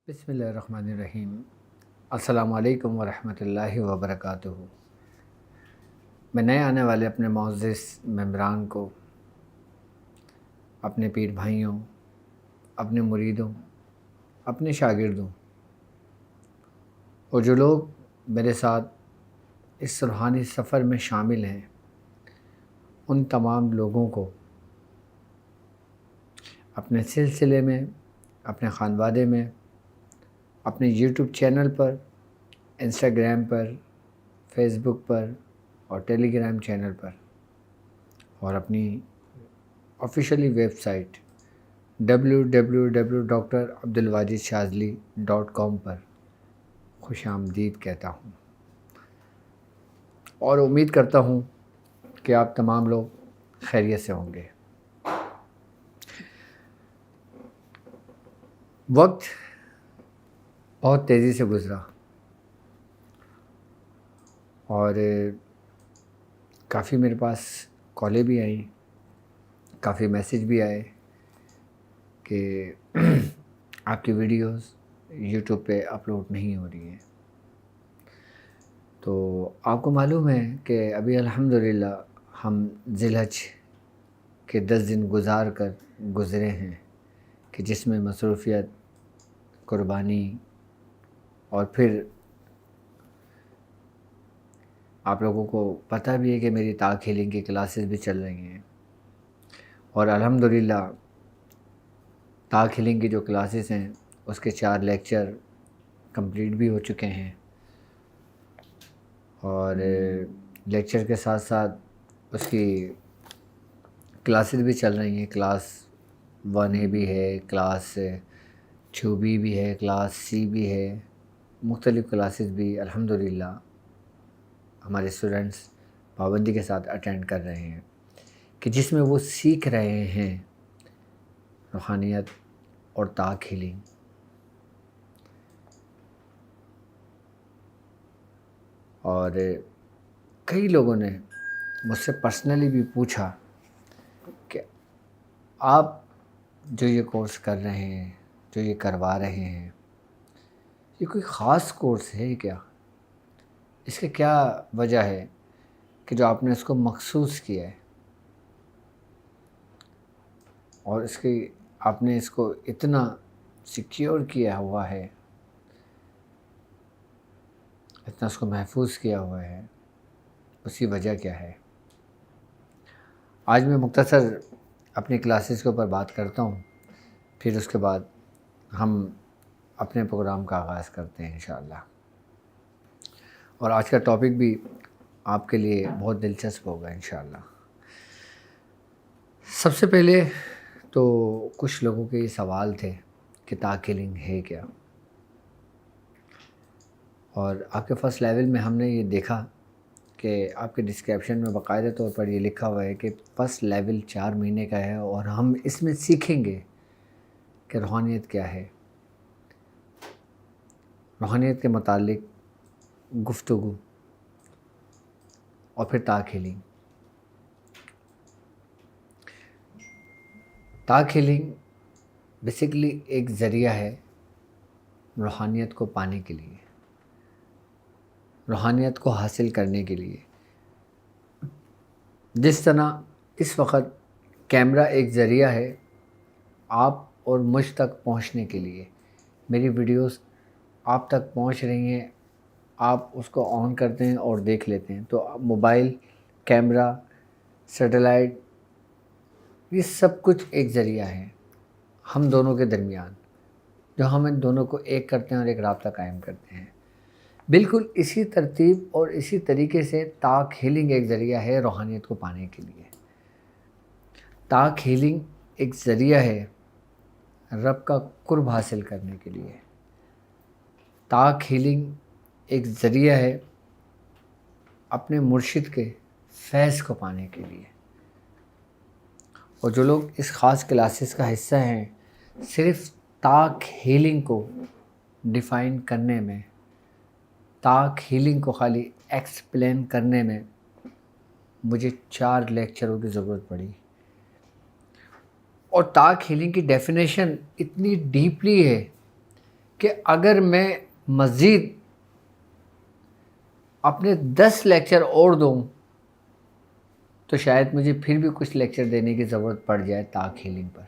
بسم اللہ الرحمن الرحیم۔ السلام علیکم ورحمۃ اللہ وبرکاتہ۔ میں نئے آنے والے اپنے معزز ممبران کو، اپنے پیر بھائیوں، اپنے مریدوں، اپنے شاگردوں اور جو لوگ میرے ساتھ اس روحانی سفر میں شامل ہیں، ان تمام لوگوں کو اپنے سلسلے میں، اپنے خانوادے میں، اپنے یوٹیوب چینل پر، انسٹاگرام پر، فیس بک پر اور ٹیلی گرام چینل پر اور اپنی آفیشیلی ویب سائٹ www.drabdulwajidshazli.com پر خوش آمدید کہتا ہوں اور امید کرتا ہوں کہ آپ تمام لوگ خیریت سے ہوں گے۔ وقت بہت تیزی سے گزرا اور کافی میرے پاس کالیں بھی آئیں، کافی میسیج بھی آئے کہ آپ کی ویڈیوز یوٹیوب پہ اپلوڈ نہیں ہو رہی ہیں۔ تو آپ کو معلوم ہے کہ ابھی الحمدللہ ہم ذی الحج کے 10 دن گزرے ہیں کہ جس میں مصروفیت، قربانی اور پھر آپ لوگوں کو پتہ بھی ہے کہ میری طاق ہیلنگ کی کلاسز بھی چل رہی ہیں اور الحمدللہ طاق ہیلنگ کی جو کلاسز ہیں اس کے 4 لیکچر کمپلیٹ بھی ہو چکے ہیں اور لیکچر کے ساتھ ساتھ اس کی کلاسز بھی چل رہی ہیں۔ کلاس 1A بھی ہے، کلاس 2B بھی ہے، کلاس C بھی ہے، مختلف کلاسز بھی الحمدللہ ہمارے اسٹوڈنٹس پابندی کے ساتھ اٹینڈ کر رہے ہیں کہ جس میں وہ سیکھ رہے ہیں روحانیت اور طاق ہیلنگ۔ اور کئی لوگوں نے مجھ سے پرسنلی بھی پوچھا کہ آپ جو یہ کورس کر رہے ہیں، جو یہ کروا رہے ہیں، یہ کوئی خاص کورس ہے کیا؟ اس کی کیا وجہ ہے کہ جو آپ نے اس کو مخصوص کیا ہے اور آپ نے اس کو اتنا سیکیور کیا ہوا ہے، اتنا اس کو محفوظ کیا ہوا ہے، اس کی وجہ کیا ہے؟ آج میں مختصر اپنی کلاسز کے اوپر بات کرتا ہوں، پھر اس کے بعد ہم اپنے پروگرام کا آغاز کرتے ہیں انشاءاللہ۔ اور آج کا ٹاپک بھی آپ کے لیے بہت دلچسپ ہوگا انشاءاللہ۔ سب سے پہلے تو کچھ لوگوں کے یہ سوال تھے کہ طاق ہیلنگ ہے کیا؟ اور آپ کے فرسٹ لیول میں ہم نے یہ دیکھا کہ آپ کے ڈسکرپشن میں باقاعدہ طور پر یہ لکھا ہوا ہے کہ فرسٹ لیول 4 مہینے کا ہے اور ہم اس میں سیکھیں گے کہ روحانیت کیا ہے، روحانیت کے متعلق گفتگو اور پھر طاق ہیلنگ۔ طاق ہیلنگ بیسیکلی ایک ذریعہ ہے روحانیت کو پانے کے لیے، روحانیت کو حاصل کرنے کے لیے۔ جس طرح اس وقت کیمرہ ایک ذریعہ ہے آپ اور مجھ تک پہنچنے کے لیے، میری ویڈیوز آپ تک پہنچ رہی ہیں، آپ اس کو آن کرتے ہیں اور دیکھ لیتے ہیں، تو موبائل، کیمرہ، سیٹلائٹ، یہ سب کچھ ایک ذریعہ ہے ہم دونوں کے درمیان، جو ہم ان دونوں کو ایک کرتے ہیں اور ایک رابطہ قائم کرتے ہیں۔ بالکل اسی ترتیب اور اسی طریقے سے طاق ہیلنگ ایک ذریعہ ہے روحانیت کو پانے کے لیے۔ طاق ہیلنگ ایک ذریعہ ہے رب کا قرب حاصل کرنے کے لیے۔ طاق ہیلنگ ایک ذریعہ ہے اپنے مرشد کے فیض کو پانے کے لیے۔ اور جو لوگ اس خاص کلاسز کا حصہ ہیں، صرف طاق ہیلنگ کو ڈیفائن کرنے میں، طاق ہیلنگ کو خالی ایکسپلین کرنے میں مجھے 4 لیکچروں کی ضرورت پڑی، اور طاق ہیلنگ کی ڈیفینیشن اتنی ڈیپلی ہے کہ اگر میں مزید اپنے 10 لیکچر اور دوں تو شاید مجھے پھر بھی کچھ لیکچر دینے کی ضرورت پڑ جائے طاق ہیلنگ پر.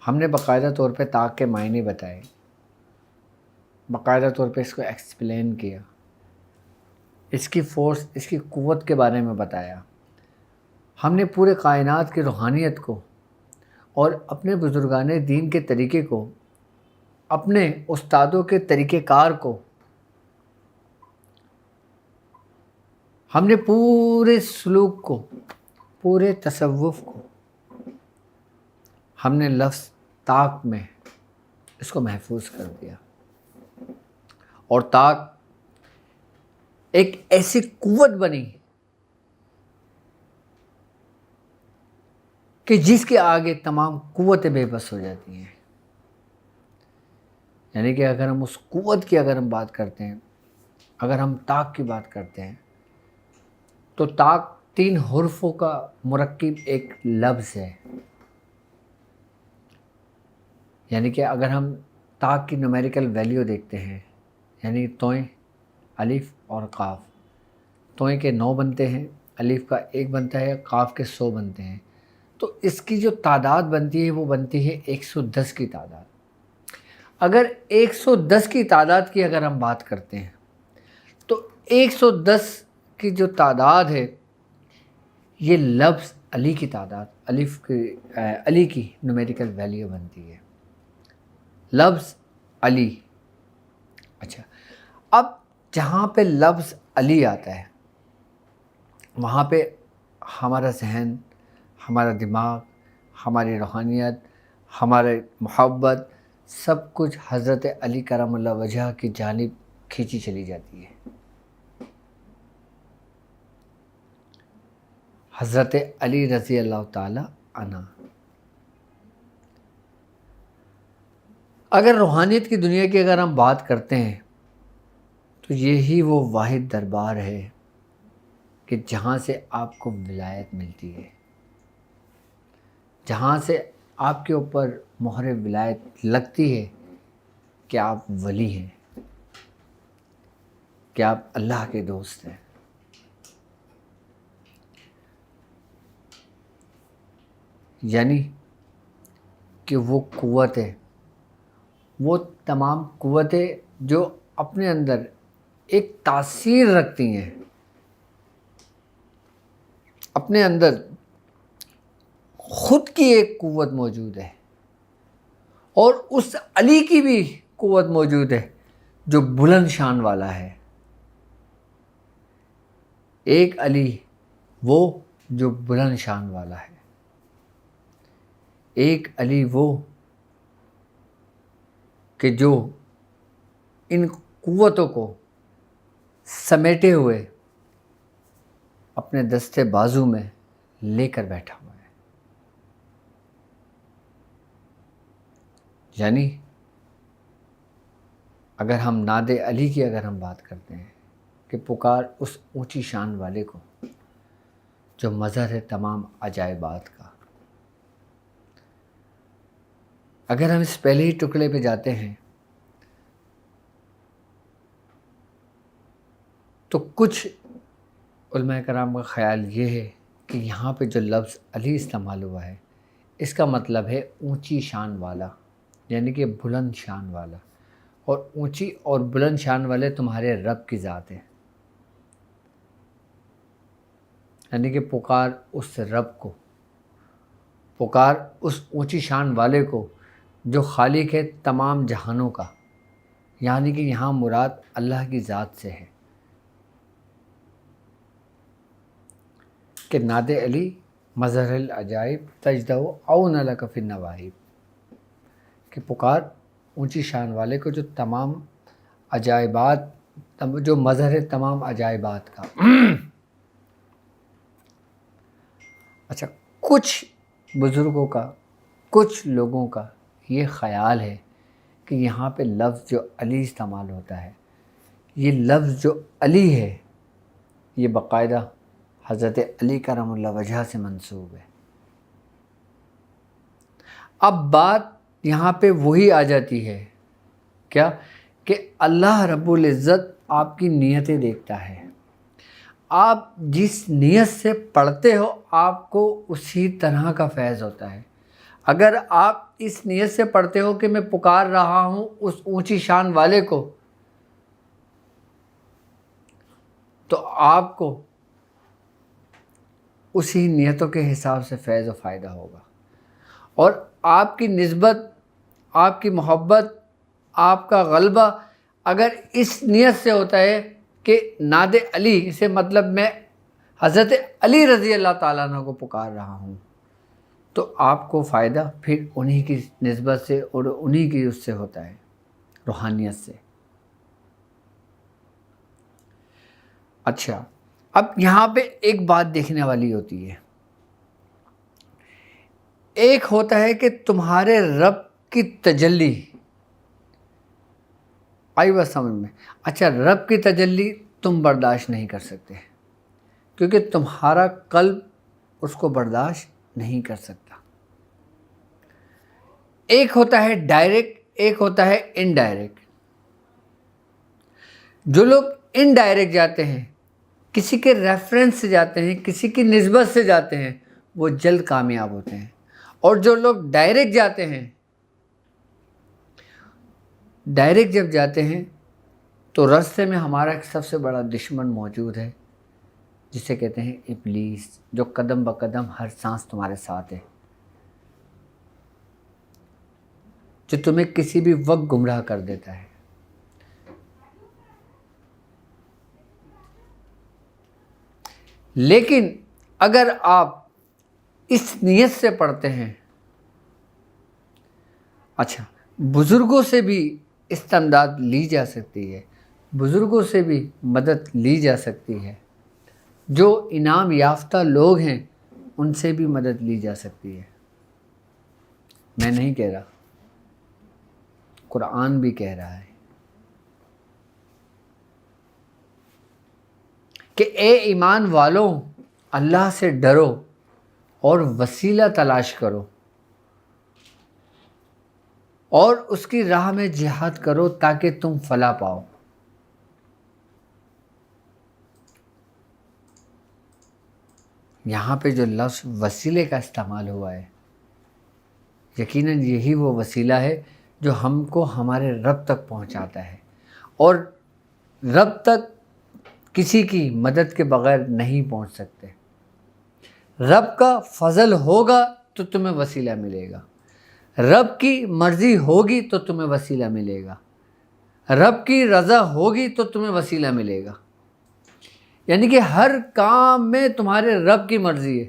ہم نے باقاعدہ طور پہ طاق کے معنی بتائے، باقاعدہ طور پہ اس کو ایکسپلین کیا، اس کی فورس، اس کی قوت کے بارے میں بتایا. ہم نے پورے کائنات کی روحانیت کو اور اپنے بزرگان دین کے طریقے کو، اپنے استادوں کے طریقہ کار کو، ہم نے پورے سلوک کو، پورے تصوف کو ہم نے لفظ طاق میں اس کو محفوظ کر دیا. اور طاق ایک ایسی قوت بنی کہ جس کے آگے تمام قوتیں بے بس ہو جاتی ہیں. یعنی کہ اگر ہم اس قوت کی اگر ہم بات کرتے ہیں، اگر ہم طاق کی بات کرتے ہیں، تو طاق 3 حرفوں کا مرکب ایک لفظ ہے. یعنی کہ اگر ہم طاق کی نومیریکل ویلیو دیکھتے ہیں، یعنی توئیں، الف اور قاف، توئیں کے 9 بنتے ہیں، الف کا 1 بنتا ہے، قاف کے 100 بنتے ہیں. تو اس کی جو تعداد بنتی ہے وہ بنتی ہے 110 کی تعداد. اگر 110 کی تعداد کی اگر ہم بات کرتے ہیں تو 110 کی جو تعداد ہے یہ لفظ علی کی تعداد، علی کی نومیریکل ویلیو بنتی ہے. لفظ علی. اچھا، اب جہاں پہ لفظ علی آتا ہے وہاں پہ ہمارا ذہن، ہمارا دماغ، ہماری روحانیت، ہمارے محبت، سب کچھ حضرت علی کرم اللہ وجہ کی جانب کھینچی چلی جاتی ہے. حضرت علی رضی اللہ تعالی عنہ. اگر روحانیت کی دنیا کی اگر ہم بات کرتے ہیں تو یہی وہ واحد دربار ہے کہ جہاں سے آپ کو ولایت ملتی ہے، جہاں سے آپ کے اوپر مہر ولایت لگتی ہے کہ آپ ولی ہیں، کہ آپ اللہ کے دوست ہیں. یعنی کہ وہ قوت ہے، وہ تمام قوتیں جو اپنے اندر ایک تاثیر رکھتی ہیں، اپنے اندر خود کی ایک قوت موجود ہے اور اس علی کی بھی قوت موجود ہے جو بلند شان والا ہے. ایک علی وہ جو بلند شان والا ہے، ایک علی وہ کہ جو ان قوتوں کو سمیٹے ہوئے اپنے دستے بازو میں لے کر بیٹھا ہوا ہے. یعنی اگر ہم ناد علی کی اگر ہم بات کرتے ہیں کہ پکار اس اونچی شان والے کو جو مظہر ہے تمام عجائبات کا. اگر ہم اس پہلے ہی ٹکڑے پہ جاتے ہیں تو کچھ علماء کرام کا خیال یہ ہے کہ یہاں پہ جو لفظ علی استعمال ہوا ہے اس کا مطلب ہے اونچی شان والا، یعنی کہ بلند شان والا. اور اونچی اور بلند شان والے تمہارے رب کی ذات ہے. یعنی کہ پکار اس رب کو، پکار اس اونچی شان والے کو جو خالق ہے تمام جہانوں کا. یعنی کہ یہاں مراد اللہ کی ذات سے ہے کہ ناد علی مظہر العجائب تجدہ اون لک فی النواہب، کہ پکار اونچی شان والے کو جو تمام عجائبات، جو مظہر ہے تمام عجائبات کا. اچھا، کچھ بزرگوں کا، کچھ لوگوں کا یہ خیال ہے کہ یہاں پہ لفظ جو علی استعمال ہوتا ہے، یہ لفظ جو علی ہے یہ باقاعدہ حضرت علی کرم اللہ وجہ سے منسوب ہے. اب بات یہاں پہ وہی آ جاتی ہے کیا کہ اللہ رب العزت آپ کی نیتیں دیکھتا ہے. آپ جس نیت سے پڑھتے ہو آپ کو اسی طرح کا فیض ہوتا ہے. اگر آپ اس نیت سے پڑھتے ہو کہ میں پکار رہا ہوں اس اونچی شان والے کو، تو آپ کو اسی نیتوں کے حساب سے فیض و فائدہ ہوگا. اور آپ کی نسبت، آپ کی محبت، آپ کا غلبہ اگر اس نیت سے ہوتا ہے کہ ناد علی سے مطلب میں حضرت علی رضی اللہ تعالیٰ عنہ کو پکار رہا ہوں، تو آپ کو فائدہ پھر انہی کی نسبت سے اور انہی کی اس سے ہوتا ہے، روحانیت سے. اچھا، اب یہاں پہ ایک بات دیکھنے والی ہوتی ہے. ایک ہوتا ہے کہ تمہارے رب کی تجلی آئی بات سمجھ میں. اچھا، رب کی تجلی تم برداشت نہیں کر سکتے کیونکہ تمہارا قلب اس کو برداشت نہیں کر سکتا. ایک ہوتا ہے ڈائریکٹ، ایک ہوتا ہے انڈائریکٹ. جو لوگ انڈائریکٹ جاتے ہیں، کسی کے ریفرنس سے جاتے ہیں، کسی کی نسبت سے جاتے ہیں، وہ جلد کامیاب ہوتے ہیں. اور جو لوگ ڈائریکٹ جاتے ہیں، ڈائریکٹ جب جاتے ہیں تو راستے میں ہمارا ایک سب سے بڑا دشمن موجود ہے جسے کہتے ہیں ابلیس، جو قدم بقدم ہر سانس تمہارے ساتھ ہے، جو تمہیں کسی بھی وقت گمراہ کر دیتا ہے. لیکن اگر آپ اس نیت سے پڑھتے ہیں، اچھا، بزرگوں سے بھی استمداد لی جا سکتی ہے، بزرگوں سے بھی مدد لی جا سکتی ہے، جو انعام یافتہ لوگ ہیں ان سے بھی مدد لی جا سکتی ہے. میں نہیں کہہ رہا، قرآن بھی کہہ رہا ہے کہ اے ایمان والوں، اللہ سے ڈرو اور وسیلہ تلاش کرو اور اس کی راہ میں جہاد کرو تاکہ تم فلاح پاؤ. یہاں پہ جو لفظ وسیلے کا استعمال ہوا ہے، یقیناً یہی وہ وسیلہ ہے جو ہم کو ہمارے رب تک پہنچاتا ہے. اور رب تک کسی کی مدد کے بغیر نہیں پہنچ سکتے. رب کا فضل ہوگا تو تمہیں وسیلہ ملے گا، رب کی مرضی ہوگی تو تمہیں وسیلہ ملے گا، رب کی رضا ہوگی تو تمہیں وسیلہ ملے گا. یعنی کہ ہر کام میں تمہارے رب کی مرضی ہے.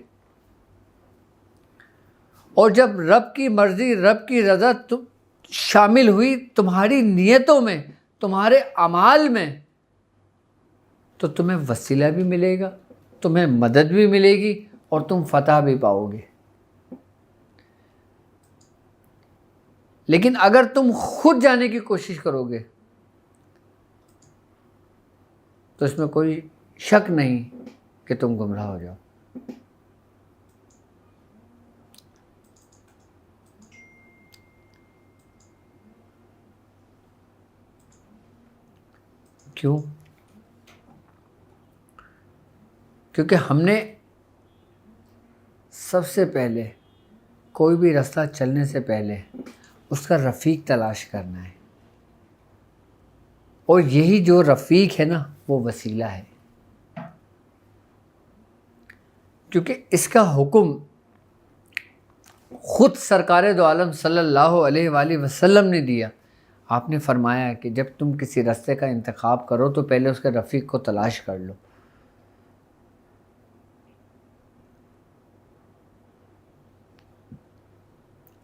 اور جب رب کی مرضی، رب کی رضا شامل ہوئی تمہاری نیتوں میں، تمہارے اعمال میں، تو تمہیں وسیلہ بھی ملے گا، تمہیں مدد بھی ملے گی اور تم فتح بھی پاؤ گے. لیکن اگر تم خود جانے کی کوشش کرو گے تو اس میں کوئی شک نہیں کہ تم گمراہ ہو جاؤ. کیوں؟ کیونکہ ہم نے سب سے پہلے کوئی بھی راستہ چلنے سے پہلے اس کا رفیق تلاش کرنا ہے، اور یہی جو رفیق ہے نا وہ وسیلہ ہے. کیونکہ اس کا حکم خود سرکار دو عالم صلی اللہ علیہ وآلہ وسلم نے دیا. آپ نے فرمایا کہ جب تم کسی راستے کا انتخاب کرو تو پہلے اس کے رفیق کو تلاش کر لو.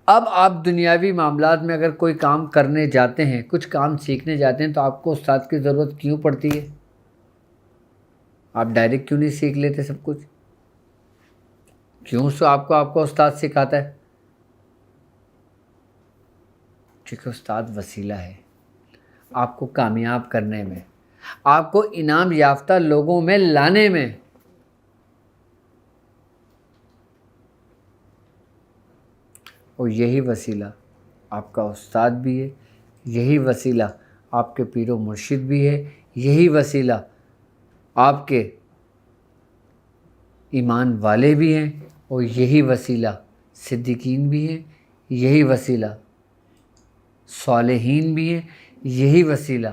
اب آپ دنیاوی معاملات میں اگر کوئی کام کرنے جاتے ہیں، کچھ کام سیکھنے جاتے ہیں، تو آپ کو استاد کی ضرورت کیوں پڑتی ہے؟ آپ ڈائریکٹ کیوں نہیں سیکھ لیتے سب کچھ؟ کیوں سو آپ کو استاد سکھاتا ہے؟ کیونکہ استاد وسیلہ ہے آپ کو کامیاب کرنے میں، آپ کو انعام یافتہ لوگوں میں لانے میں. اور یہی وسیلہ آپ کا استاد بھی ہے، یہی وسیلہ آپ کے پیر و مرشد بھی ہے، یہی وسیلہ آپ کے ایمان والے بھی ہیں، اور یہی وسیلہ صدیقین بھی ہیں، یہی وسیلہ صالحین بھی ہیں، یہی وسیلہ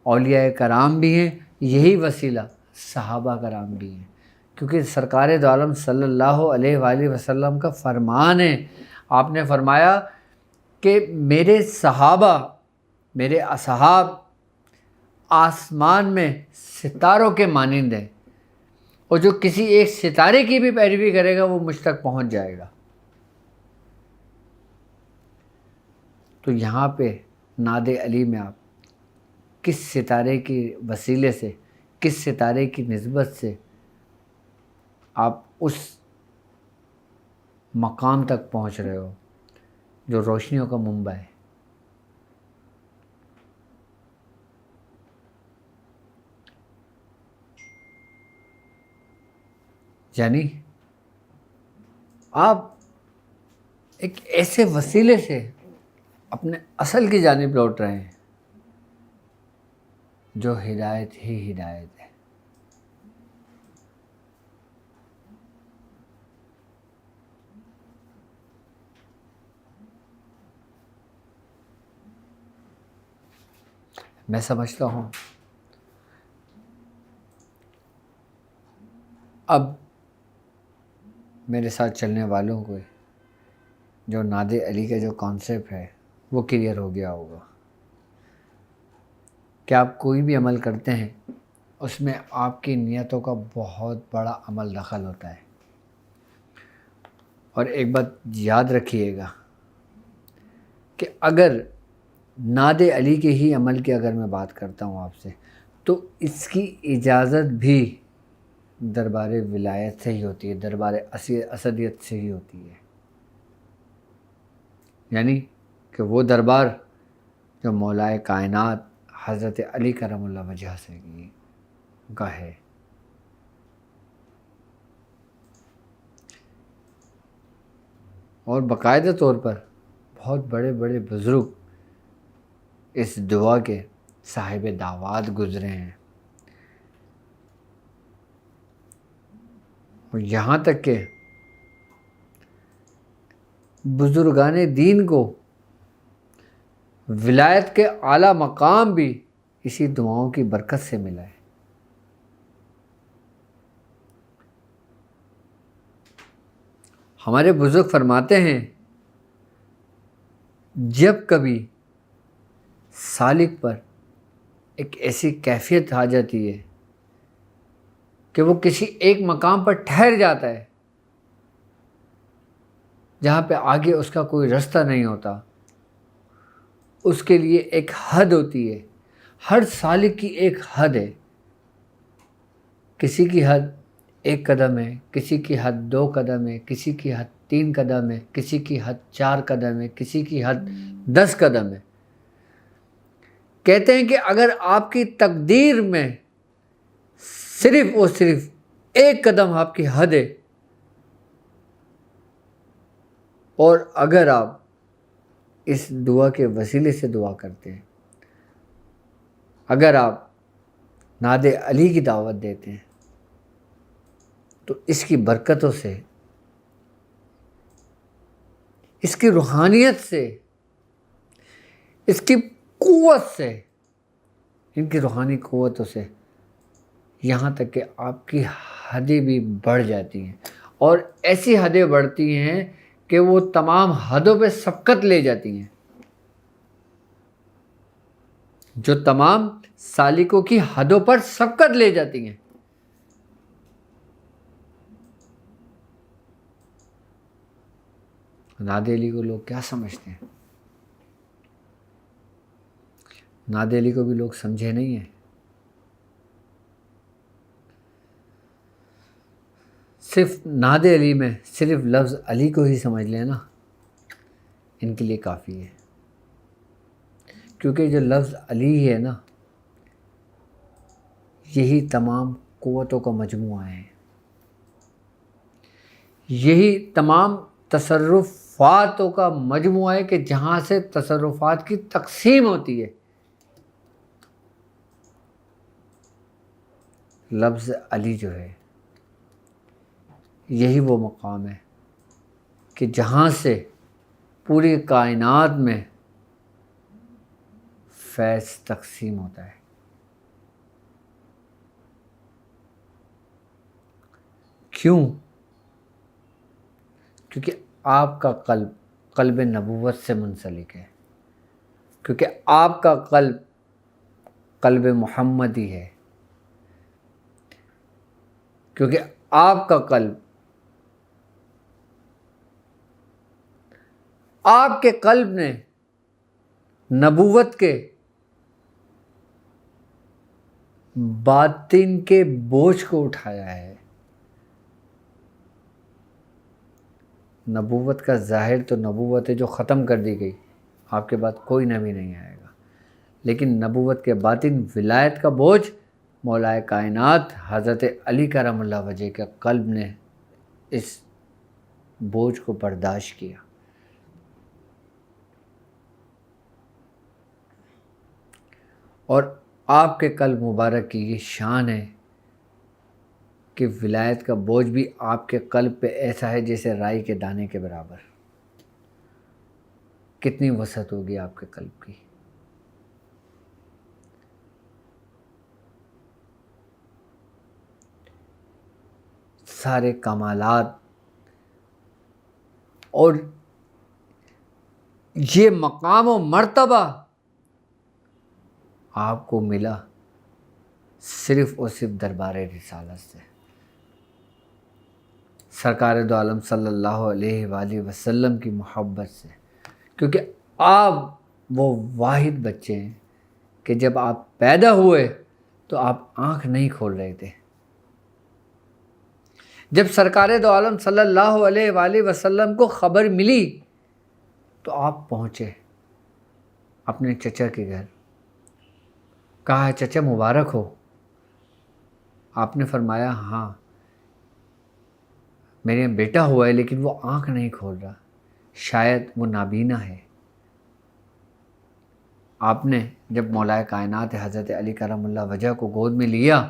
اولیاء کرام بھی ہیں، یہی وسیلہ صحابہ کرام بھی ہیں، کیونکہ سرکار دو عالم صلی اللہ علیہ وآلہ وسلم کا فرمان ہے۔ آپ نے فرمایا کہ میرے صحابہ، میرے اصحاب آسمان میں ستاروں کے مانند ہیں، اور جو کسی ایک ستارے کی بھی پیروی کرے گا وہ مجھ تک پہنچ جائے گا۔ تو یہاں پہ نعت علی میں آپ کس ستارے کی وسیلے سے، کس ستارے کی نسبت سے آپ اس مقام تک پہنچ رہے ہو جو روشنیوں کا منبع ہے؟ یعنی آپ ایک ایسے وسیلے سے اپنے اصل کی جانب لوٹ رہے ہیں جو ہدایت ہی ہدایت ہے۔ میں سمجھتا ہوں اب میرے ساتھ چلنے والوں کو جو نعت علی کا جو کانسیپٹ ہے وہ کلیئر ہو گیا ہوگا کہ آپ کوئی بھی عمل کرتے ہیں اس میں آپ کی نیتوں کا بہت بڑا عمل دخل ہوتا ہے۔ اور ایک بات یاد رکھیے گا کہ اگر نعت علی کے ہی عمل کی اگر میں بات کرتا ہوں آپ سے، تو اس کی اجازت بھی دربار ولایت سے ہی ہوتی ہے، دربار اسدیت سے ہی ہوتی ہے۔ یعنی کہ وہ دربار جو مولائے کائنات حضرت علی کرم اللہ وجہ سے کا ہے۔ اور باقاعدہ طور پر بہت بڑے بڑے بزرگ اس دعا کے صاحب دعوات گزرے ہیں، اور یہاں تک کہ بزرگان دین کو ولایت کے اعلیٰ مقام بھی اسی دعاؤں کی برکت سے ملا ہے۔ ہمارے بزرگ فرماتے ہیں جب کبھی سالک پر ایک ایسی کیفیت آ جاتی ہے کہ وہ کسی ایک مقام پر ٹھہر جاتا ہے جہاں پہ آگے اس کا کوئی رستہ نہیں ہوتا، اس کے لیے ایک حد ہوتی ہے۔ ہر سالک کی ایک حد ہے، کسی کی حد 1 قدم ہے، کسی کی حد 2 قدم ہے، کسی کی حد 3 قدم ہے، کسی کی حد 4 قدم ہے، کسی کی حد 10 قدم ہے۔ کہتے ہیں کہ اگر آپ کی تقدیر میں صرف اور صرف 1 قدم آپ کی حد ہے، اور اگر آپ اس دعا کے وسیلے سے دعا کرتے ہیں، اگر آپ نعت علی کی دعوت دیتے ہیں، تو اس کی برکتوں سے، اس کی روحانیت سے، اس کی قوت سے، ان کی روحانی قوتوں سے یہاں تک کہ آپ کی حدیں بھی بڑھ جاتی ہیں، اور ایسی حدیں بڑھتی ہیں کہ وہ تمام حدوں پہ سبقت لے جاتی ہیں، جو تمام سالکوں کی حدوں پر سبقت لے جاتی ہیں۔ نعت علی کو لوگ کیا سمجھتے ہیں؟ نعت علی کو بھی لوگ سمجھے نہیں ہیں۔ صرف نعت علی میں صرف لفظ علی کو ہی سمجھ لیں نا، ان کے لیے کافی ہے، کیونکہ جو لفظ علی ہے نا، یہی تمام قوتوں کا مجموعہ ہے، یہی تمام تصرف تصرفاتوں کا مجموعہ ہے کہ جہاں سے تصرفات کی تقسیم ہوتی ہے۔ لفظ علی جو ہے یہی وہ مقام ہے کہ جہاں سے پوری کائنات میں فیض تقسیم ہوتا ہے۔ کیوں؟ کیونکہ آپ کا قلب نبوت سے منسلک ہے، کیونکہ آپ کا قلب محمدی ہے، کیونکہ آپ کا آپ کے قلب نے نبوت کے باطن کے بوجھ کو اٹھایا ہے۔ نبوت کا ظاہر تو نبوت ہے جو ختم کر دی گئی، آپ کے بعد کوئی نبی نہیں آئے گا، لیکن نبوت کے باطن ولایت کا بوجھ مولا کائنات حضرت علی کرم اللہ وجہ کے قلب نے اس بوجھ کو برداشت کیا۔ اور آپ کے قلب مبارک کی یہ شان ہے کہ ولایت کا بوجھ بھی آپ کے قلب پہ ایسا ہے جیسے رائی کے دانے کے برابر۔ کتنی وسعت ہوگی آپ کے قلب کی۔ سارے کمالات اور یہ مقام و مرتبہ آپ کو ملا صرف اور صرف دربار رسالت سے، سرکار دو عالم صلی اللہ علیہ وآلہ وسلم کی محبت سے، کیونکہ آپ وہ واحد بچے ہیں کہ جب آپ پیدا ہوئے تو آپ آنکھ نہیں کھول رہے تھے۔ جب سرکار دو عالم صلی اللہ علیہ وآلہ وسلم کو خبر ملی تو آپ پہنچے اپنے چچا کے گھر، کہا چچا مبارک ہو۔ آپ نے فرمایا ہاں میرے بیٹا ہوا ہے لیکن وہ آنکھ نہیں کھول رہا، شاید وہ نابینا ہے۔ آپ نے جب مولا کائنات حضرت علی کرم اللہ وجہ کو گود میں لیا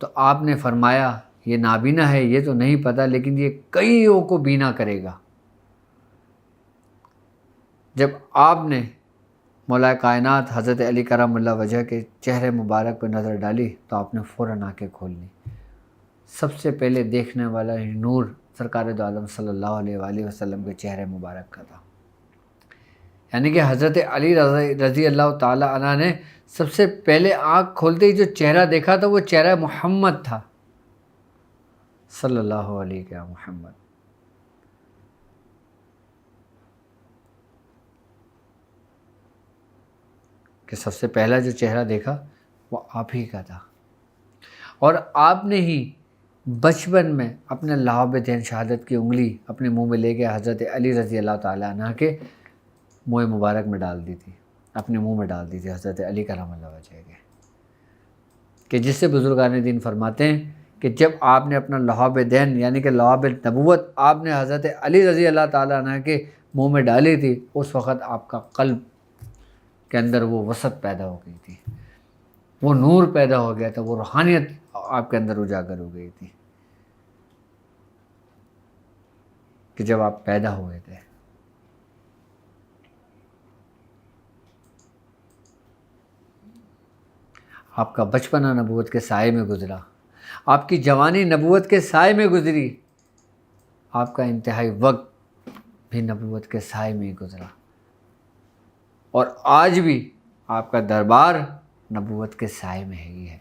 تو آپ نے فرمایا یہ نابینا ہے یہ تو نہیں پتہ لیکن یہ کئیوں کو بینا کرے گا۔ جب آپ نے مولا کائنات حضرت علی کرم اللہ وجہ کے چہرے مبارک پر نظر ڈالی تو آپ نے فوراً آنکھیں کھول لی۔ سب سے پہلے دیکھنے والا نور سرکار دو عالم صلی اللہ علیہ وآلہ وسلم کے چہرے مبارک کا تھا، یعنی کہ حضرت علی رضی اللہ تعالی عنہ نے سب سے پہلے آنکھ کھولتے ہی جو چہرہ دیکھا تھا وہ چہرہ محمد تھا صلی اللہ علیہ محمد۔ کہ سب سے پہلا جو چہرہ دیکھا وہ آپ ہی کا تھا، اور آپ نے ہی بچپن میں اپنے لعاب دین شہادت کی انگلی اپنے منہ میں لے کے حضرت علی رضی اللہ تعالی عنہ کے منہ مبارک میں ڈال دی تھی، اپنے منہ میں ڈال دی تھی حضرت علی کرم اللہ وجہ کے، کہ جس سے بزرگان دین فرماتے ہیں کہ جب آپ نے اپنا لعاب دین یعنی کہ لعاب نبوت آپ نے حضرت علی رضی اللہ تعالی عنہ کے منہ میں ڈالی تھی، اس وقت آپ کا قلب کے اندر وہ وسعت پیدا ہو گئی تھی، وہ نور پیدا ہو گیا تھا، وہ روحانیت آپ کے اندر اجاگر ہو گئی تھی کہ جب آپ پیدا ہوئے تھے۔ آپ کا بچپنا نبوت کے سائے میں گزرا، آپ کی جوانی نبوت کے سائے میں گزری، آپ کا انتہائی وقت بھی نبوت کے سائے میں گزرا، اور آج بھی آپ کا دربار نبوت کے سائے میں ہی ہے،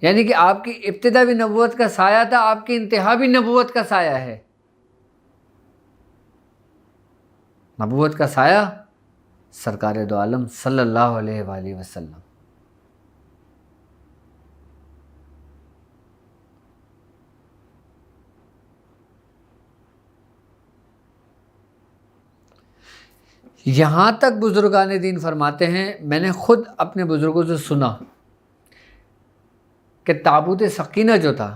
یعنی کہ آپ کی ابتدا بھی نبوت کا سایہ تھا، آپ کی انتہا بھی نبوت کا سایہ ہے۔ نبوت کا سایہ سرکار دو عالم صلی اللہ علیہ وآلہ وسلم۔ یہاں تک بزرگان دین فرماتے ہیں، میں نے خود اپنے بزرگوں سے سنا کہ تابوت سکینہ جو تھا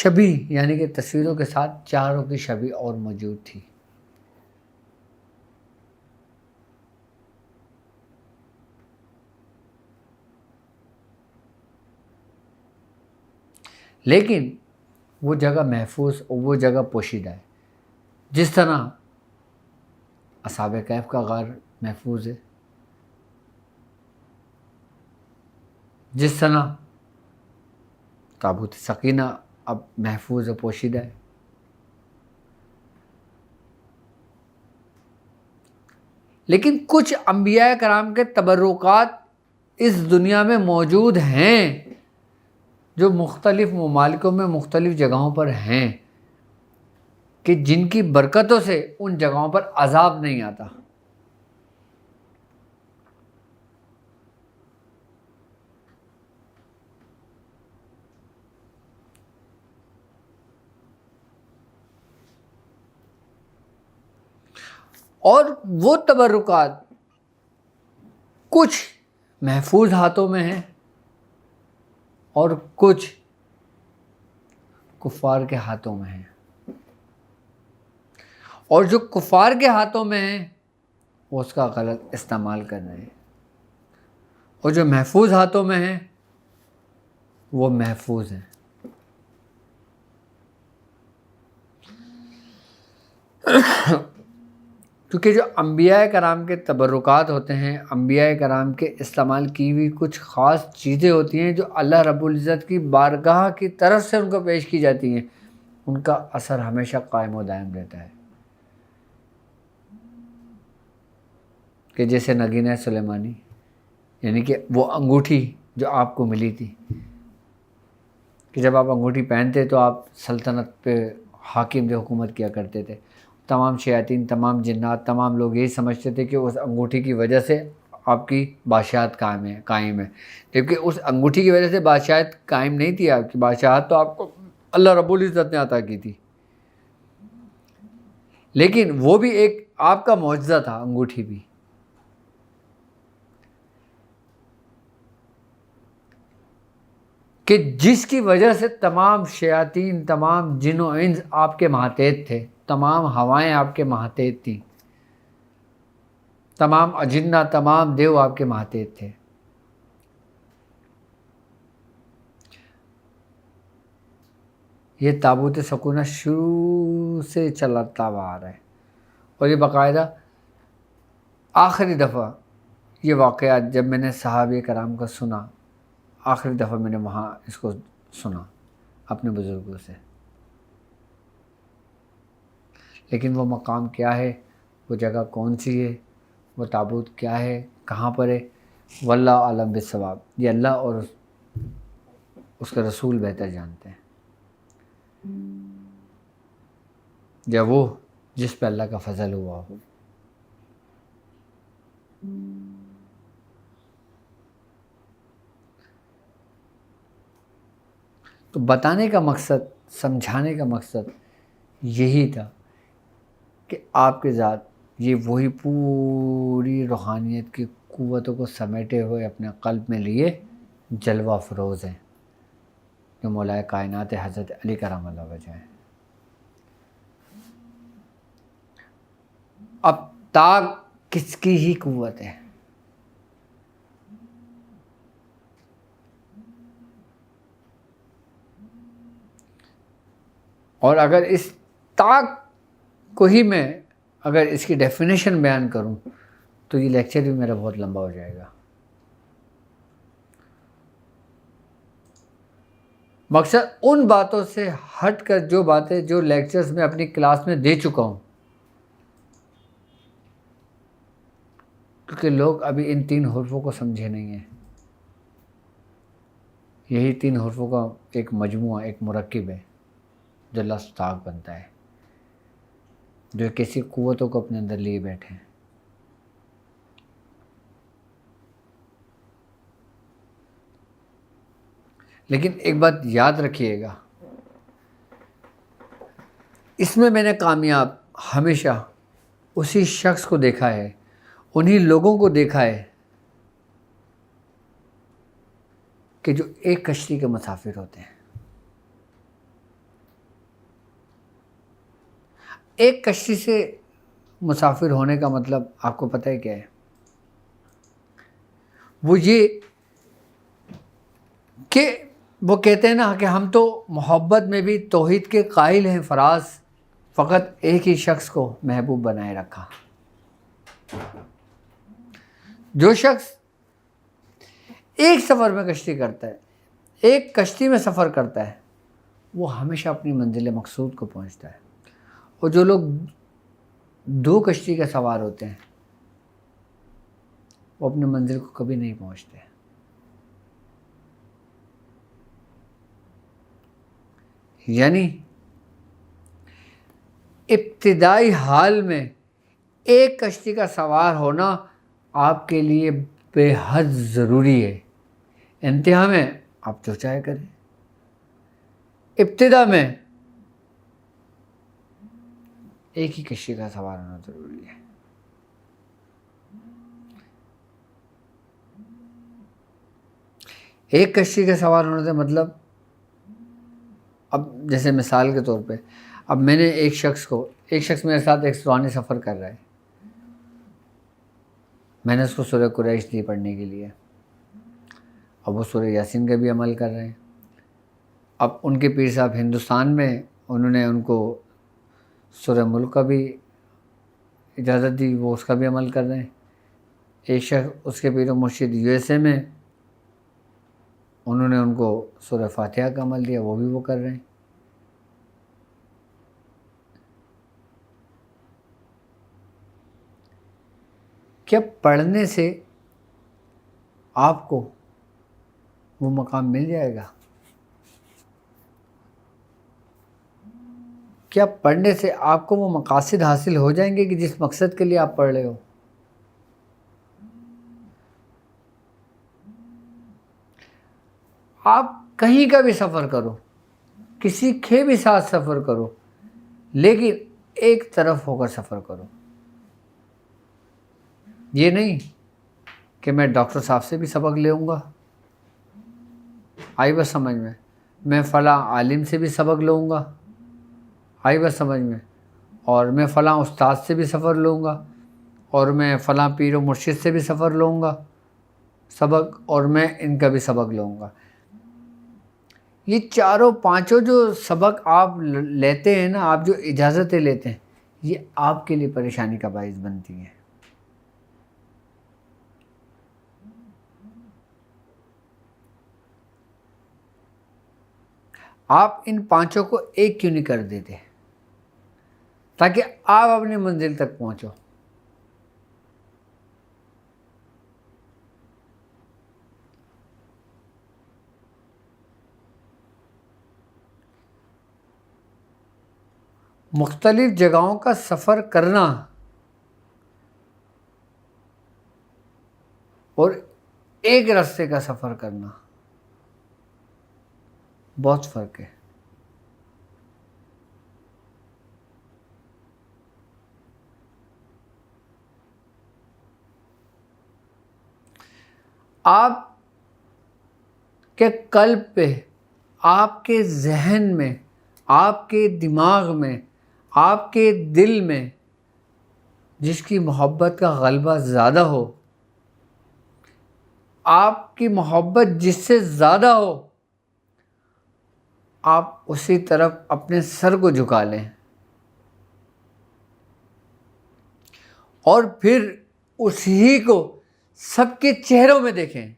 شبیہ یعنی کہ تصویروں کے ساتھ چاروں کی شبیہ اور موجود تھی۔ لیکن وہ جگہ محفوظ اور وہ جگہ پوشیدہ ہے، جس طرح اصحاب کہف کا غار محفوظ ہے، جس طرح تابوت سکینہ اب محفوظ و پوشیدہ ہے۔ لیکن کچھ انبیاء کرام کے تبرکات اس دنیا میں موجود ہیں جو مختلف ممالکوں میں مختلف جگہوں پر ہیں، کہ جن کی برکتوں سے ان جگہوں پر عذاب نہیں آتا۔ اور وہ تبرکات کچھ محفوظ ہاتھوں میں ہیں اور کچھ کفار کے ہاتھوں میں ہیں، اور جو کفار کے ہاتھوں میں ہیں وہ اس کا غلط استعمال کر رہے ہیں، اور جو محفوظ ہاتھوں میں ہیں وہ محفوظ ہیں۔ کیونکہ جو انبیاء کرام کے تبرکات ہوتے ہیں، انبیاء کرام کے استعمال کی ہوئی کچھ خاص چیزیں ہوتی ہیں جو اللہ رب العزت کی بارگاہ کی طرف سے ان کو پیش کی جاتی ہیں، ان کا اثر ہمیشہ قائم و دائم رہتا ہے۔ کہ جیسے نگینہ سلیمانی، یعنی کہ وہ انگوٹھی جو آپ کو ملی تھی، کہ جب آپ انگوٹھی پہنتے تو آپ سلطنت پہ حاکم جو حکومت کیا کرتے تھے، تمام شیاطین، تمام جنات، تمام لوگ یہی سمجھتے تھے کہ اس انگوٹھی کی وجہ سے آپ کی بادشاہت قائم ہے، جبکہ اس انگوٹھی کی وجہ سے بادشاہت قائم نہیں تھی، آپ کی بادشاہت تو آپ کو اللہ رب العزت نے عطا کی تھی، لیکن وہ بھی ایک آپ کا معجزہ تھا، انگوٹھی بھی۔ کہ جس کی وجہ سے تمام شیاطین، تمام جن و انس آپ کے ماتحت تھے، تمام ہوائیں آپ کے ماتحت تھیں، تمام اجنہ، تمام دیو آپ کے ماتحت تھے۔ یہ تابوت سکونہ شروع سے چلتا ہوا آ رہا ہے، اور یہ باقاعدہ آخری دفعہ یہ واقعات جب میں نے صحابہ کرام کا سنا، آخری دفعہ میں نے وہاں اس کو سنا اپنے بزرگوں سے۔ لیکن وہ مقام کیا ہے، وہ جگہ کون سی ہے، وہ تابوت کیا ہے، کہاں پر ہے، واللہ عالم بالصواب، یہ اللہ اور اس کے رسول بہتر جانتے ہیں، یا وہ جس پہ اللہ کا فضل ہوا ہو۔ تو بتانے کا مقصد، سمجھانے کا مقصد یہی تھا کہ آپ کے ذات یہ وہی پوری روحانیت کی قوتوں کو سمیٹے ہوئے اپنے قلب میں لیے جلوہ افروز ہیں، جو مولا کائنات حضرت علی کرم اللہ وجہ ہیں۔ اب تاگ کس کی ہی قوت ہے، اور اگر اس تاگ کو ہی میں اگر اس کی ڈیفینیشن بیان کروں تو یہ لیکچر بھی میرا بہت لمبا ہو جائے گا۔ مقصد ان باتوں سے ہٹ کر جو باتیں جو لیکچرز میں اپنی کلاس میں دے چکا ہوں، کیونکہ لوگ ابھی ان 3 حروفوں کو سمجھے نہیں ہیں۔ یہی 3 حروفوں کا ایک مجموعہ، ایک مرکب ہے جو لفظ تاگ بنتا ہے، جو کسی قوتوں کو اپنے اندر لیے بیٹھے ہیں۔ لیکن ایک بات یاد رکھیے گا، اس میں نے کامیاب ہمیشہ اسی شخص کو دیکھا ہے، انہی لوگوں کو دیکھا ہے کہ جو ایک کشتی کے مسافر ہوتے ہیں۔ ایک کشتی سے مسافر ہونے کا مطلب آپ کو پتہ ہے کیا ہے؟ وہ یہ کہ وہ کہتے ہیں نا کہ ہم تو محبت میں بھی توحید کے قائل ہیں فراز، فقط ایک ہی شخص کو محبوب بنائے رکھا۔ جو شخص ایک سفر میں کشتی کرتا ہے، ایک کشتی میں سفر کرتا ہے، وہ ہمیشہ اپنی منزل مقصود کو پہنچتا ہے، اور جو لوگ دو کشتی کا سوار ہوتے ہیں وہ اپنی منزل کو کبھی نہیں پہنچتے۔ یعنی ابتدائی حال میں ایک کشتی کا سوار ہونا آپ کے لیے بے حد ضروری ہے۔ انتہا میں آپ جو چاہے کریں، ابتدا میں ایک ہی کشتی کا سوار ہونا ضروری ہے۔ ایک کشتی کا سوار ہونے سے مطلب، اب جیسے مثال کے طور پہ، اب میں نے ایک شخص میرے ساتھ ایک روحانی سفر کر رہا ہے، میں نے اس کو سورہ قریش دی پڑھنے کے لیے، اب وہ سورہ یاسین کا بھی عمل کر رہے ہیں۔ اب ان کے پیر صاحب ہندوستان میں، انہوں نے ان کو سورہ ملک کا بھی اجازت دی، وہ اس کا بھی عمل کر رہے ہیں۔ ایک شخص اس کے پیر و مرشد USA میں، انہوں نے ان کو سورہ فاتحہ کا عمل دیا، وہ بھی وہ کر رہے ہیں۔ کیا پڑھنے سے آپ کو وہ مقام مل جائے گا؟ کیا پڑھنے سے آپ کو وہ مقاصد حاصل ہو جائیں گے کہ جس مقصد کے لیے آپ پڑھ رہے ہو؟ آپ کہیں کا بھی سفر کرو، کسی کے بھی ساتھ سفر کرو، لیکن ایک طرف ہو کر سفر کرو۔ یہ نہیں کہ میں ڈاکٹر صاحب سے بھی سبق لوں گا، آئی بس سمجھ میں فلاں عالم سے بھی سبق لوں گا، آئی بس سمجھ میں، اور میں فلاں استاد سے بھی سفر لوں گا، اور میں فلاں پیر و مرشد سے بھی سفر لوں گا سبق، اور میں ان کا بھی سبق لوں گا۔ یہ چاروں پانچوں جو سبق آپ لیتے ہیں نا، آپ جو اجازتیں لیتے ہیں، یہ آپ کے لیے پریشانی کا باعث بنتی ہیں۔ آپ ان پانچوں کو ایک کیوں نہیں کر دیتے تاکہ آپ اپنی منزل تک پہنچو؟ مختلف جگہوں کا سفر کرنا اور ایک راستے کا سفر کرنا بہت فرق ہے۔ آپ کے قلب پہ، آپ کے ذہن میں، آپ کے دماغ میں، آپ کے دل میں جس کی محبت کا غلبہ زیادہ ہو، آپ کی محبت جس سے زیادہ ہو، آپ اسی طرف اپنے سر کو جھکا لیں اور پھر اسی کو سب کے چہروں میں دیکھیں،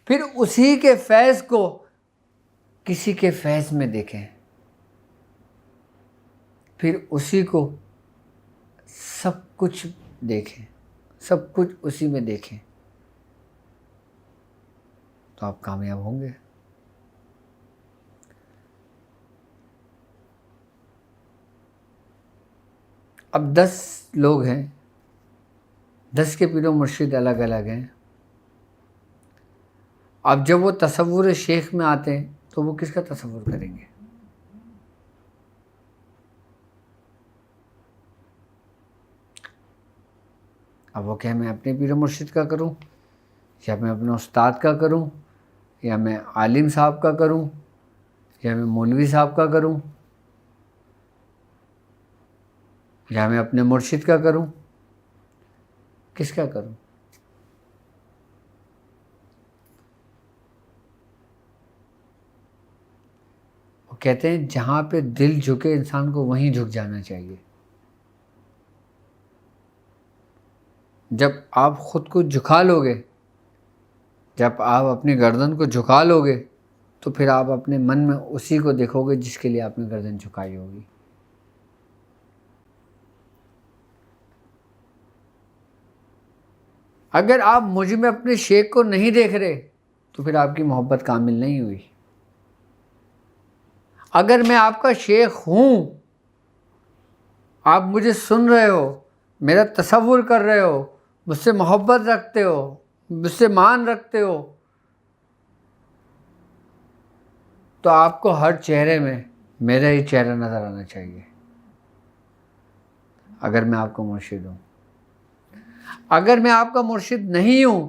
پھر اسی کے فیض کو کسی کے فیض میں دیکھیں، پھر اسی کو سب کچھ دیکھیں، سب کچھ اسی میں دیکھیں، تو آپ کامیاب ہوں گے۔ اب 10 لوگ ہیں، 10 کے پیر و مرشد الگ الگ ہیں۔ اب جب وہ تصور شیخ میں آتے ہیں تو وہ کس کا تصور کریں گے؟ اب وہ کہ میں اپنے پیر و مرشد کا کروں، یا میں اپنے استاد کا کروں، یا میں عالم صاحب کا کروں، یا میں مولوی صاحب کا کروں؟ یا میں اپنے مرشد کا کروں؟ کس کا کروں؟ وہ کہتے ہیں جہاں پہ دل جھکے انسان کو وہیں جھک جانا چاہیے۔ جب آپ خود کو جھکا لو گے، جب آپ اپنی گردن کو جھکا لو گے، تو پھر آپ اپنے من میں اسی کو دیکھو گے جس کے لیے آپ نے گردن جھکائی ہوگی۔ اگر آپ مجھ میں اپنے شیخ کو نہیں دیکھ رہے تو پھر آپ کی محبت کامل نہیں ہوئی۔ اگر میں آپ کا شیخ ہوں، آپ مجھے سن رہے ہو، میرا تصور کر رہے ہو، مجھ سے محبت رکھتے ہو، مجھ سے مان رکھتے ہو، تو آپ کو ہر چہرے میں میرا ہی چہرہ نظر آنا چاہیے۔ اگر میں آپ کا مرشد ہوں، اگر میں آپ کا مرشد نہیں ہوں،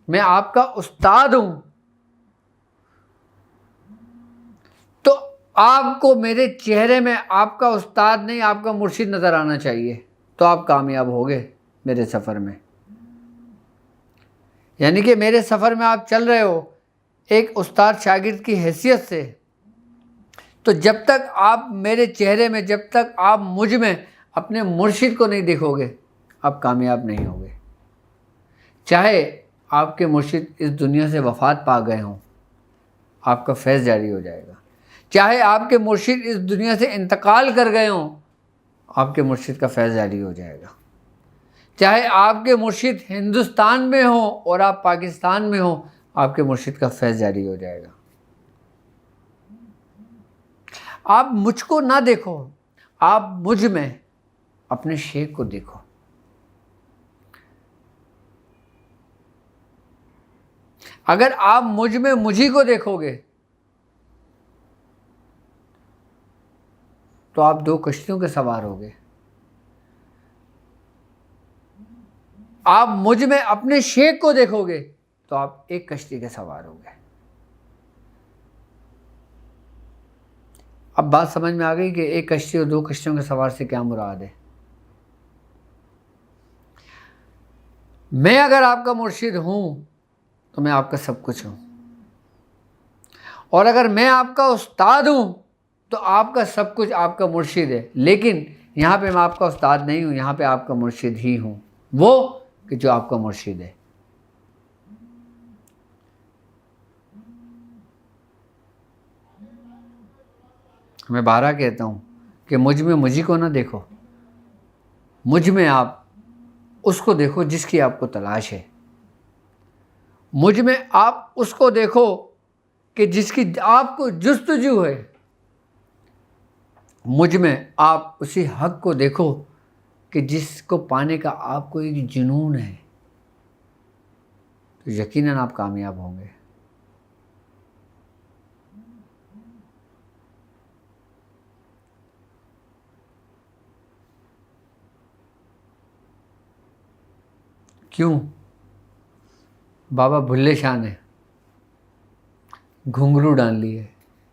میں آپ کا استاد ہوں، تو آپ کو میرے چہرے میں آپ کا استاد نہیں، آپ کا مرشد نظر آنا چاہیے، تو آپ کامیاب ہوگے میرے سفر میں۔ یعنی کہ میرے سفر میں آپ چل رہے ہو ایک استاد شاگرد کی حیثیت سے، تو جب تک آپ میرے چہرے میں، جب تک آپ مجھ میں اپنے مرشد کو نہیں دیکھو گے، آپ کامیاب نہیں ہوگے۔ چاہے آپ کے مرشد اس دنیا سے وفات پا گئے ہوں، آپ کا فیض جاری ہو جائے گا۔ چاہے آپ کے مرشد اس دنیا سے انتقال کر گئے ہوں، آپ کے مرشد کا فیض جاری ہو جائے گا۔ چاہے آپ کے مرشد ہندوستان میں ہوں اور آپ پاکستان میں ہوں، آپ کے مرشد کا فیض جاری ہو جائے گا۔ آپ مجھ کو نہ دیکھو، آپ مجھ میں اپنے شیخ کو دیکھو۔ اگر آپ مجھ میں مجھی کو دیکھو گے تو آپ دو کشتیوں کے سوار ہوگے۔ آپ مجھ میں اپنے شیخ کو دیکھو گے تو آپ ایک کشتی کے سوار ہوگے۔ اب بات سمجھ میں آ گئی کہ ایک کشتی اور دو کشتیوں کے سوار سے کیا مراد ہے؟ میں اگر آپ کا مرشد ہوں تو میں آپ کا سب کچھ ہوں، اور اگر میں آپ کا استاد ہوں تو آپ کا سب کچھ آپ کا مرشد ہے۔ لیکن یہاں پہ میں آپ کا استاد نہیں ہوں، یہاں پہ آپ کا مرشد ہی ہوں، وہ کہ جو آپ کا مرشد ہے۔ میں بارہا کہتا ہوں کہ مجھ میں مجھی کو نہ دیکھو، مجھ میں آپ اس کو دیکھو جس کی آپ کو تلاش ہے۔ مجھ میں آپ اس کو دیکھو کہ جس کی آپ کو جستجو ہے۔ مجھ میں آپ اسی حق کو دیکھو کہ جس کو پانے کا آپ کو ایک جنون ہے، تو یقیناً آپ کامیاب ہوں گے۔ کیوں بابا بھلے شاہ نے گھنگرو ڈال لیے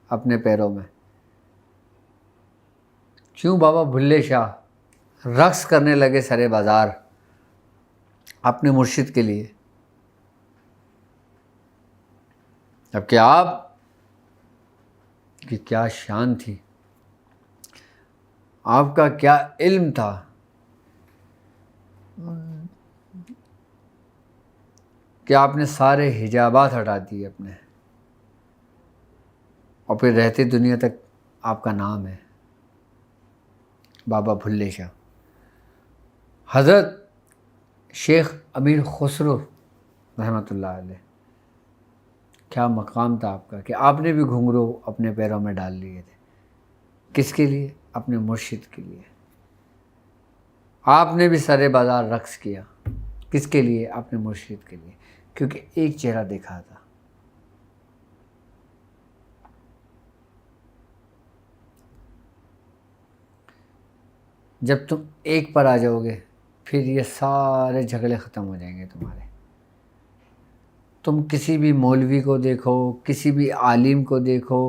اپنے پیروں میں؟ کیوں بابا بھلے شاہ رقص کرنے لگے سرے بازار اپنے مرشد کے لیے؟ جبکہ آپ کی کیا شان تھی، آپ کا کیا علم تھا، کہ آپ نے سارے حجابات ہٹا دیے اپنے، اور پھر رہتی دنیا تک آپ کا نام ہے بابا بھلے شاہ۔ حضرت شیخ امیر خسرو رحمۃ اللہ علیہ، کیا مقام تھا آپ کا کہ آپ نے بھی گھنگرو اپنے پیروں میں ڈال لیے تھے۔ کس کے لیے؟ اپنے مرشد کے لیے۔ آپ نے بھی سرے بازار رقص کیا، کس کے لیے؟ اپنے مرشد کے لیے، کیونکہ ایک چہرہ دیکھا تھا۔ جب تم ایک پر آ جاؤ گے پھر یہ سارے جھگڑے ختم ہو جائیں گے تمہارے۔ تم کسی بھی مولوی کو دیکھو، کسی بھی عالم کو دیکھو،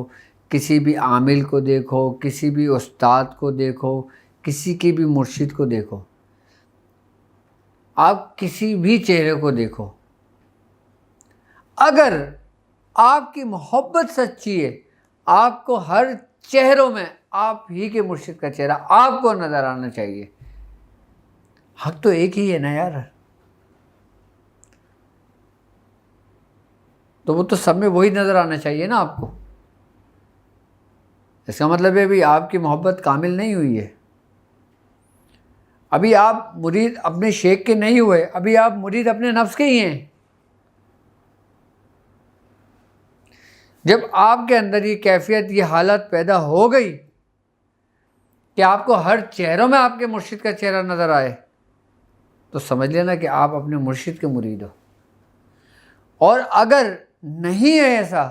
کسی بھی عامل کو دیکھو، کسی بھی استاد کو دیکھو، کسی کے بھی مرشد کو دیکھو، آپ کسی بھی چہرے کو دیکھو، اگر آپ کی محبت سچی ہے، آپ کو ہر چہروں میں آپ ہی کے مرشد کا چہرہ آپ کو نظر آنا چاہیے۔ حق تو ایک ہی ہے نا یار، تو وہ تو سب میں وہی نظر آنا چاہیے نا آپ کو۔ اس کا مطلب ہے بھی آپ کی محبت کامل نہیں ہوئی ہے، ابھی آپ مرید اپنے شیخ کے نہیں ہوئے، ابھی آپ مرید اپنے نفس کے ہی ہیں۔ جب آپ کے اندر یہ کیفیت، یہ حالت پیدا ہو گئی کہ آپ کو ہر چہروں میں آپ کے مرشد کا چہرہ نظر آئے، تو سمجھ لینا کہ آپ اپنے مرشد کے مرید ہو۔ اور اگر نہیں ہے ایسا،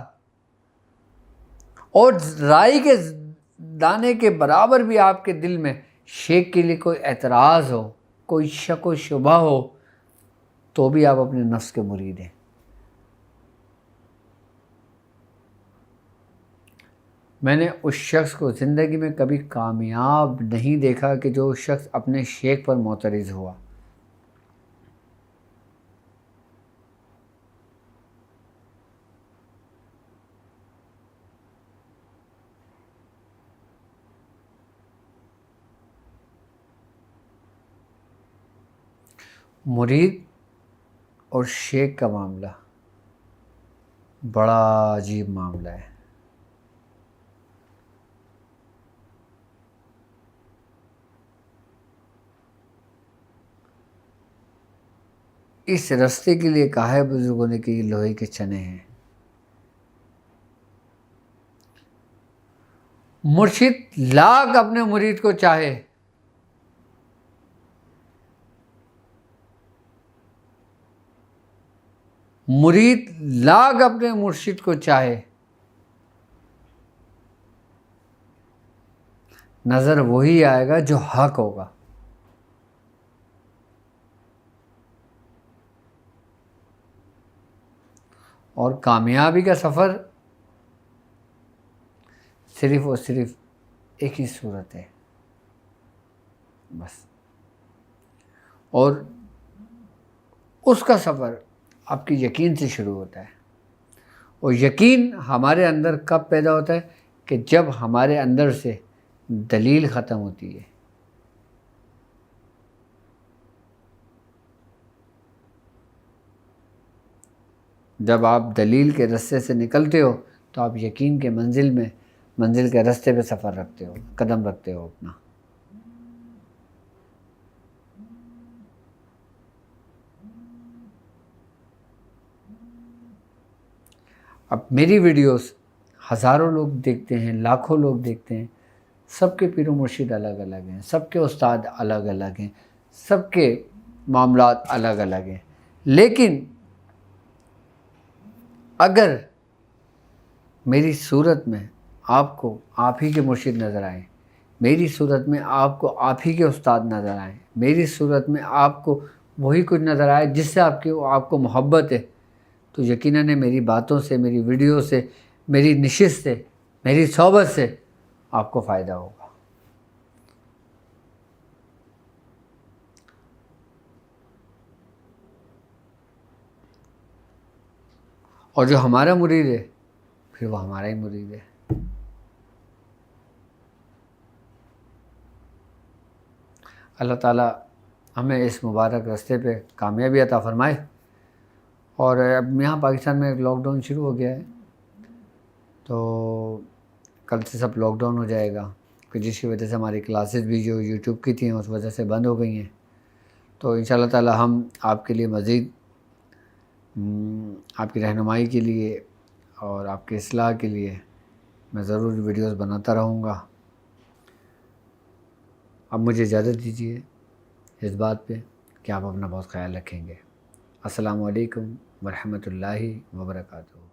اور رائی کے دانے کے برابر بھی آپ کے دل میں شیخ کے لیے کوئی اعتراض ہو، کوئی شک و شبہ ہو، تو بھی آپ اپنے نفس کے مرید ہیں۔ میں نے اس شخص کو زندگی میں کبھی کامیاب نہیں دیکھا کہ جو شخص اپنے شیخ پر معترض ہوا۔ مرید اور شیخ کا معاملہ بڑا عجیب معاملہ ہے۔ اس رستے کے لیے کہا ہے بزرگوں نے کہ یہ لوہے کے چنے ہیں۔ مرشد لاکھ اپنے مرید کو چاہے، مرید لاکھ اپنے مرشد کو چاہے، نظر وہی آئے گا جو حق ہوگا۔ اور کامیابی کا سفر صرف اور صرف ایک ہی صورت ہے بس، اور اس کا سفر آپ کی یقین سے شروع ہوتا ہے۔ اور یقین ہمارے اندر کب پیدا ہوتا ہے؟ کہ جب ہمارے اندر سے دلیل ختم ہوتی ہے۔ جب آپ دلیل کے رستے سے نکلتے ہو تو آپ یقین کے منزل کے رستے پہ سفر رکھتے ہو، قدم رکھتے ہو اپنا۔ اب میری ویڈیوز ہزاروں لوگ دیکھتے ہیں، لاکھوں لوگ دیکھتے ہیں، سب کے پیر و مرشد الگ الگ ہیں، سب کے استاد الگ الگ ہیں، سب کے معاملات الگ الگ ہیں، لیکن اگر میری صورت میں آپ کو آپ ہی کے مرشد نظر آئیں، میری صورت میں آپ کو آپ ہی کے استاد نظر آئیں، میری صورت میں آپ کو وہی کچھ نظر آئے جس سے آپ کو محبت ہے، تو یقیناً میری باتوں سے، میری ویڈیو سے، میری نشست سے، میری صحبت سے آپ کو فائدہ ہوگا۔ اور جو ہمارا مرید ہے پھر وہ ہمارا ہی مرید ہے۔ اللہ تعالیٰ ہمیں اس مبارک راستے پہ کامیابی عطا فرمائے۔ اور اب یہاں پاکستان میں لاک ڈاؤن شروع ہو گیا ہے، تو کل سے سب لاک ڈاؤن ہو جائے گا، کہ جس کی وجہ سے ہماری کلاسز بھی جو یوٹیوب کی تھیں اس وجہ سے بند ہو گئی ہیں۔ تو انشاءاللہ تعالی ہم آپ کے لیے مزید آپ کی رہنمائی کے لیے اور آپ کی اصلاح کے لیے میں ضرور ویڈیوز بناتا رہوں گا۔ اب مجھے اجازت دیجیے اس بات پہ کہ آپ اپنا بہت خیال رکھیں گے۔ السلام علیکم ورحمۃ اللہ وبرکاتہ۔